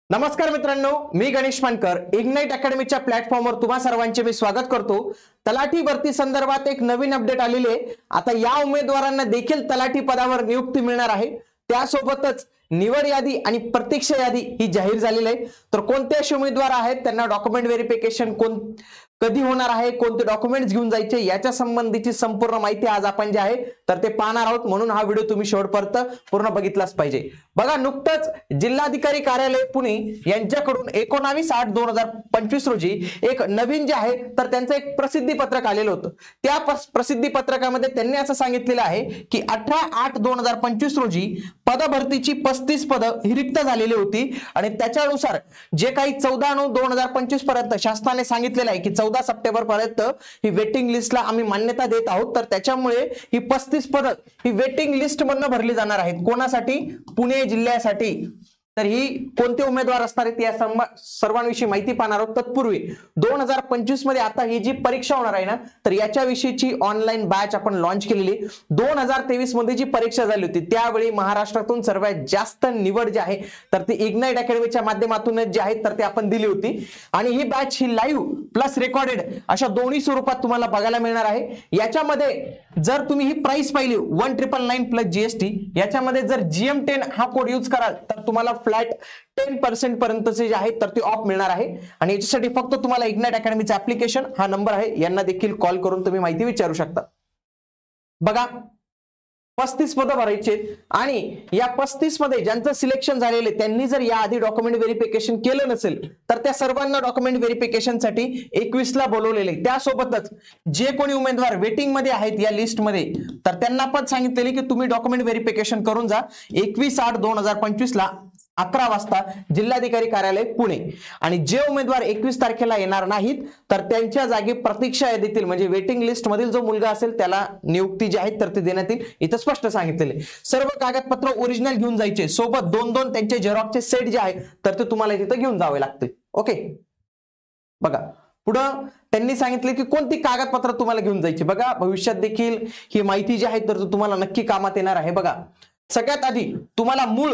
नमस्कार मित्रांनो, मी गणेश मानकर इग्नाइट अकॅडमीच्या प्लॅटफॉर्मवर तुम्हा सर्वांचे मी स्वागत करतो। तलाठी भरती संदर्भात एक नवीन अपडेट आलेली आहे। आता या उमेदवारांना देखील तलाठी पदावर नियुक्ती मिळणार आहे। त्यासोबतच निवड यादी आणि प्रतीक्षा यादी ही जाहीर झालेली आहे। तर कोणते असे उमेदवार आहेत, त्यांना डॉक्युमेंट व्हेरिफिकेशन कधी होणार आहे, कोणते डॉक्युमेंट्स घेऊन जायचे, याच्या संबंधीची संपूर्ण माहिती आज आपण जे आहे तर ते पाहणार आहोत। म्हणून हा व्हिडिओ तुम्ही शेवटपर्यंत पूर्ण बघितलाच पाहिजे। बघा, नुकतंच जिल्हाधिकारी कार्यालय पुणे यांच्याकडून 19/8/2025 रोजी एक नवीन जे आहे तर त्यांचं एक प्रसिद्धी पत्रक आलेलं होतं। त्या प्रसिद्धी पत्रकामध्ये त्यांनी असं सांगितलेलं आहे की 18/8/2025 रोजी पदभरतीची 35 पदं ही रिक्त झालेली होती आणि त्याच्यानुसार जे काही 14/9/2025 पर्यंत शासनाने सांगितलेलं आहे की 14 सप्टेंबर पर्यंत ही वेटिंग लिस्टला आम्ही मान्यता देत आहोत। तर त्याच्यामुळे ही 35 पदं ही वेटिंग लिस्ट मधून भरली जाणार आहेत। कोणासाठी? पुणे जिल्ह्यासाठी। तर ही कोणते उमेदवार असणार आहेत या सर्वांविषयी माहिती पाहणार आहोत। तत्पूर्वी 2025 मध्ये आता ही जी परीक्षा होणार आहे ना, तर याच्याविषयीची ऑनलाईन बॅच आपण लॉन्च केलेली। 2023 मध्ये जी परीक्षा झाली होती त्यावेळी महाराष्ट्रातून सर्वात जास्त निवड जी आहे तर ती इग्नाइट अकॅडमीच्या माध्यमातून जी आहे तर ती आपण दिली होती। आणि ही बॅच ही लाईव्ह प्लस रेकॉर्डेड अशा दोन्ही स्वरूपात तुम्हाला बघायला मिळणार आहे। याच्यामध्ये जर तुम्ही ही प्राइस पाहिली 1999 प्लस जीएसटी, याच्यामध्ये जर GM10 हा कोड यूज कराल तर तुम्हाला फ्लॅट 10% पर्यंतचे जे आहे तर ते ऑफ मिळणार आहे। आणि याच्यासाठी फक्त तुम्हाला इग्नाइट अकॅडमीचा ऍप्लिकेशन हा नंबर आहे यांना देखील कॉल करून तुम्ही माहिती विचारू शकता। बघा, 35 पदं भरायचे आणि या 35 मध्ये ज्यांचं सिलेक्शन झालेले त्यांनी जर याआधी डॉक्युमेंट व्हेरिफिकेशन केलं नसेल तर त्या सर्वांना डॉक्युमेंट व्हेरिफिकेशनसाठी 21 ला बोलवलेले। त्यासोबतच जे कोणी उमेदवार वेटिंग मध्ये आहेत या लिस्ट मध्ये तर त्यांना पण सांगितलेले की तुम्ही डॉक्युमेंट व्हेरिफिकेशन करून जा 21/8/2025 ला 11 वाजता जिल्हाधिकारी कार्यालय पुणे। आणि जे उमेदवार 21 तारखेला येणार नाहीत तर त्यांच्या जागी प्रतीक्षा यादीतील म्हणजे वेटिंग लिस्ट मधील जो मुलगा असेल त्याला नियुक्ती जी आहे तर ती देण्यात येईल। इथं स्पष्ट सांगितलेले सर्व कागदपत्र ओरिजिनल घेऊन जायचे, सोबत 2-2 त्यांचे झेरॉक्सचे सेट जे आहे तर ते तुम्हाला तिथं घेऊन जावे लागतील। ओके, बघा पुढं त्यांनी सांगितले की कोणती कागदपत्र तुम्हाला घेऊन जायची। बघा, भविष्यात देखील ही माहिती जी आहे तर तुम्हाला नक्की कामात येणार आहे। बघा, सगळ्यात आधी तुम्हाला मूळ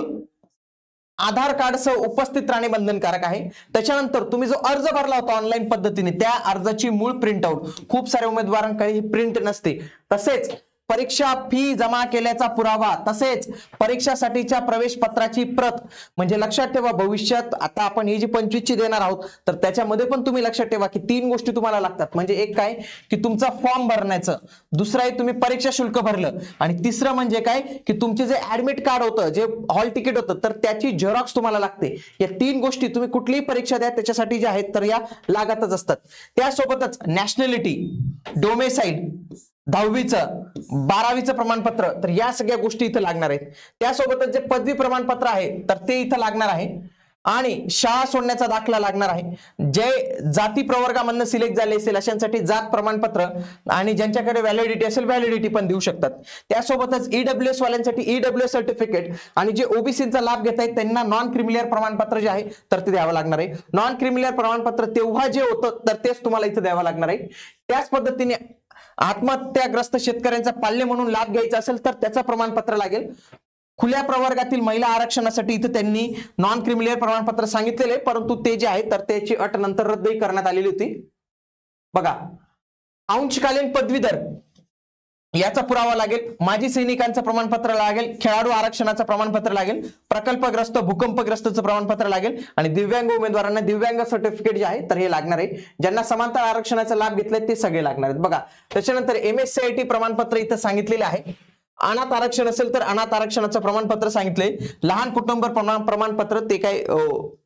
आधार कार्ड सह उपस्थित राहणे बंधनकारक आहे। त्याच्यानंतर तुम्ही जो अर्ज भरला होता ऑनलाईन पद्धतीने त्या अर्जाची मूळ प्रिंटआउट, खूप साऱ्या उमेदवारांकडे ही प्रिंट नसते। तसेच परीक्षा फी जमा केल्याचा पुरावा, तसेच परीक्षासाठीच्या प्रवेश पत्राची प्रत। म्हणजे लक्षात ठेवा, भविष्यात आता आपण ही जी 25 ची देणार आहोत तर त्याच्यामध्ये पण तुम्ही लक्षात ठेवा की 3 गोष्टी तुम्हाला लागतात। म्हणजे एक काय की तुमचा फॉर्म भरण्याचं, दुसरं आहे तुम्ही परीक्षा शुल्क भरलं, आणि तिसरं म्हणजे काय की तुमचे जे ऍडमिट कार्ड होतं, जे हॉल तिकीट होतं तर त्याची झेरॉक्स तुम्हाला लागते। या 3 गोष्टी तुम्ही कुठलीही परीक्षा द्या त्याच्यासाठी ज्या आहेत तर या लागतच असतात। त्यासोबतच नॅशनॅलिटी, डोमेसाईल, 10वीचं 12वीचं प्रमाणपत्र, तर या सगळ्या गोष्टी इथं लागणार आहेत। त्यासोबतच जे पदवी प्रमाणपत्र आहे तर ते इथं लागणार आहे आणि शाळा सोडण्याचा दाखला लागणार आहे। जे जाती प्रवर्गामधून सिलेक्ट झाले असेल अशांसाठी जात प्रमाणपत्र, आणि ज्यांच्याकडे व्हॅलिडिटी असेल व्हॅलिडिटी पण देऊ शकतात। त्यासोबतच EWS वाल्यांसाठी EWS सर्टिफिकेट, आणि जे ओबीसीचा लाभ घेत आहेत त्यांना नॉन क्रिमिलियर प्रमाणपत्र जे आहे तर ते द्यावं लागणार आहे। नॉन क्रिमिलियर प्रमाणपत्र तेव्हा जे होतं तर तेच तुम्हाला इथं द्यावं लागणार आहे। त्याच पद्धतीने आत्महत्याग्रस्त शेतकऱ्यांचा पाल्य म्हणून लाभ घ्यायचा असेल तर त्याचं प्रमाणपत्र लागेल। खुल्या प्रवर्गातील महिला आरक्षणासाठी इथे त्यांनी नॉन क्रिमिलियर प्रमाणपत्र सांगितलेले, परंतु ते जे आहे तर त्याची अट नंतर रद्दही करण्यात आलेली होती। बघा, अंशकालीन पदवीधर याचा पुरावा लागेल, माजी सैनिकांचं प्रमाणपत्र लागेल, खेळाडू आरक्षणाचं प्रमाणपत्र लागेल, प्रकल्पग्रस्त भूकंपग्रस्तचं प्रमाणपत्र लागेल, आणि दिव्यांग उमेदवारांना दिव्यांग सर्टिफिकेट जे आहे तर हे लागणार आहे। ज्यांना समांतर आरक्षणाचा लाभ घेतलाय ते सगळे लागणार आहेत। बघा, त्याच्यानंतर MSCIT प्रमाणपत्र इथं सांगितलेले आहे। अनाथ आरक्षण असेल तर अनाथ आरक्षणाचं प्रमाणपत्र सांगितलंय। लहान कुटुंब प्रमाणपत्र ते काय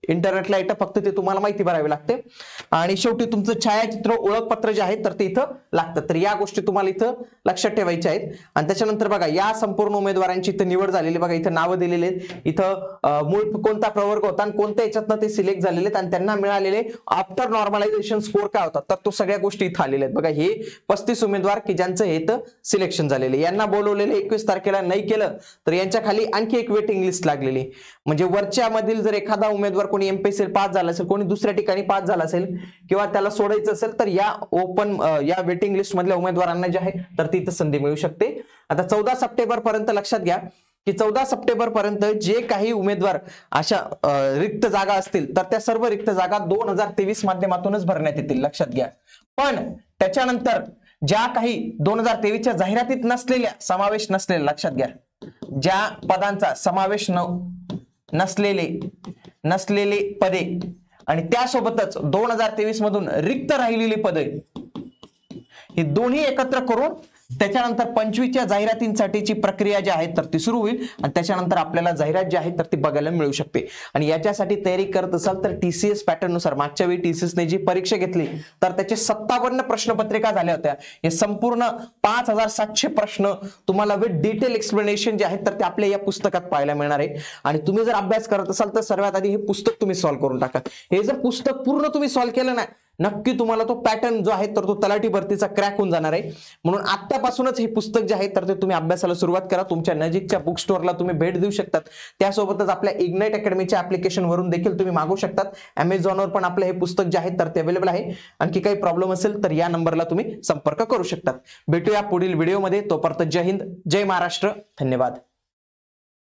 इंटरनेटला येतं, फक्त ते तुम्हाला माहिती भरावी लागते। आणि शेवटी तुमचं छायाचित्र ओळखपत्र जे आहे तर ते इथं लागतं। तर या गोष्टी तुम्हाला इथं लक्षात ठेवायच्या आहेत। आणि त्याच्यानंतर बघा, या संपूर्ण उमेदवारांची इथं निवड झालेली, बघा इथं नावं दिलेली आहेत। इथं मूळ कोणता प्रवर्ग होता आणि कोणत्या याच्यातनं ते सिलेक्ट झालेले आहेत आणि त्यांना मिळालेले आफ्टर नॉर्मलायझेशन स्कोर काय होता तर तो सगळ्या गोष्टी इथं आलेल्या आहेत। बघा, हे 35 उमेदवार की ज्यांचं हे इथं सिलेक्शन झालेले, यांना बोलवलेले 21 तारखेला नाही केलं तर यांच्या खाली आणखी एक वेटिंग लिस्ट लागलेली। म्हणजे वरच्या मधील जर एखादा उमेदवार कोणी MPSC पास झाला असेल, कोणी दुसऱ्या ठिकाणी पास झाला असेल किंवा त्याला सोडायचं असेल तर या वेटिंग लिस्ट मधल्या उमेदवारांना जे आहे तर ती संधी मिळू शकते। आता 14 सप्टेंबर पर्यंत लक्षात घ्या की 14 सप्टेंबर पर्यंत जे काही उमेदवार अशा रिक्त जागा असतील तर त्या सर्व रिक्त जागा 2023 माध्यमातूनच भरण्यात येतील, लक्षात घ्या. पण त्याच्यानंतर ज्या काही 2023च्या जाहिरातीत समावेश नसलेल्या, लक्षात घ्या, ज्या पदांचा समावेश नसलेले पदे आणि त्यासोबतच 2023 मधून रिक्त राहिलेली पदे हे दोन्ही एकत्र करून त्याच्यानंतर 25च्या जाहिरातींसाठीची प्रक्रिया जी आहे तर ती सुरू होईल आणि त्याच्यानंतर आपल्याला जाहिरात जी आहे तर ती बघायला मिळू शकते. आणि याच्यासाठी तयारी करत असाल तर TCS पॅटर्न नुसार मागच्या वेळी TCS ने जी परीक्षा घेतली तर त्याचे 57 प्रश्नपत्रिका झाल्या होत्या. हे संपूर्ण 5700 प्रश्न तुम्हाला विथ डिटेल एक्सप्लेनेशन जे आहेत तर ते आपल्या या पुस्तकात पाहायला मिळणार आहे. आणि तुम्ही जर अभ्यास करत असाल तर सर्वात आधी हे पुस्तक तुम्ही सॉल्व्ह करून टाका. हे जर पुस्तक पूर्ण तुम्ही सॉल्व्ह केलं ना, नक्की तुम्हाला तो पॅटर्न जो आहे तर तो तलाठी भरतीचा क्रॅक होऊन जाणार आहे. म्हणून आतापासूनच हे पुस्तक जे आहे तर ते तुम्ही अभ्यासाला सुरुवात करा. तुमच्या नजीकच्या बुक स्टोअरला तुम्ही भेट देऊ शकतात. त्यासोबतच आपल्या इग्नाइट अकॅडमीच्या ऍप्लिकेशन वरून देखील तुम्ही मागवू शकतात. Amazonवर पण आपलं हे पुस्तक जे आहे तर ते अवेलेबल आहे. आणखी काही प्रॉब्लेम असेल तर या नंबरला तुम्ही संपर्क करू शकतात. भेटूया पुढील व्हिडिओमध्ये. तोपर्यंत जय हिंद, जय महाराष्ट्र, धन्यवाद.